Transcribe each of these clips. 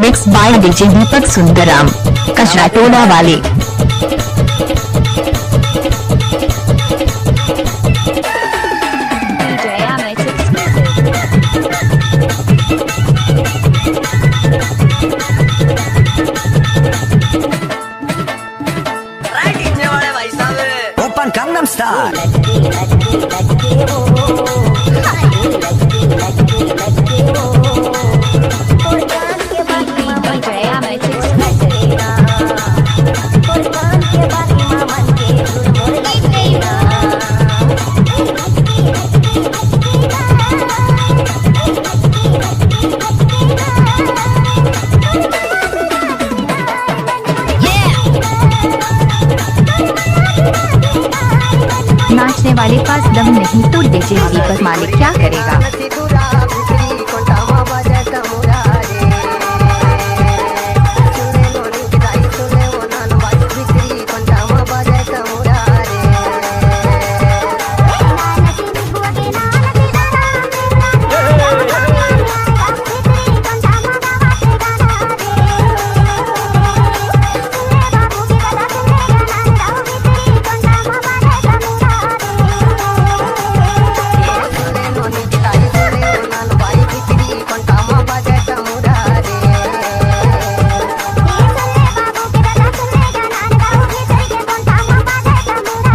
Mix by DJ दीपक सुंदराम, कचरा टोला वाले। Open gangnam style। नाचने वाले पास दम नहीं तो डीजे दीपक मालिक क्या करेगा।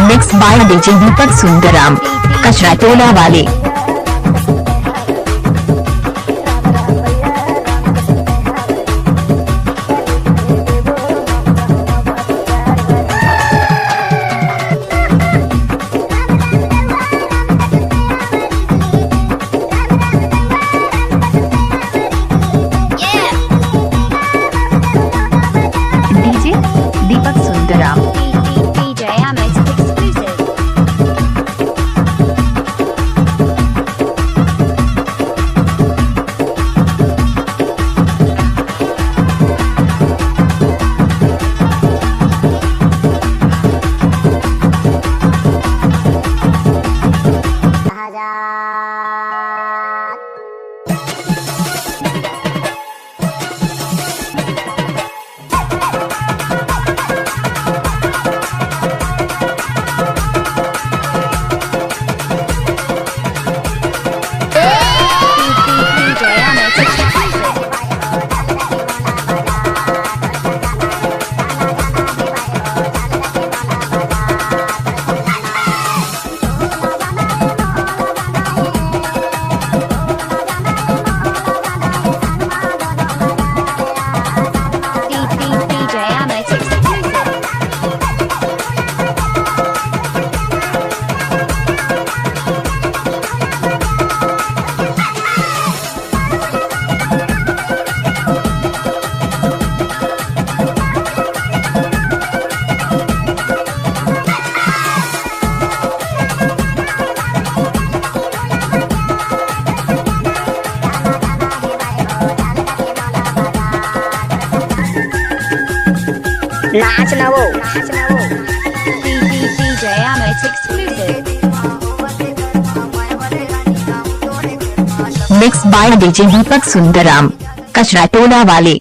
मिक्स बाय डीजे दीपक सुंदराम, कचरा टोला वाले। डीजे दीपक सुंदराम। नाच ना वो मिक्स बाय डीजे दीपक सुंदराम, कचरा टोला वाले।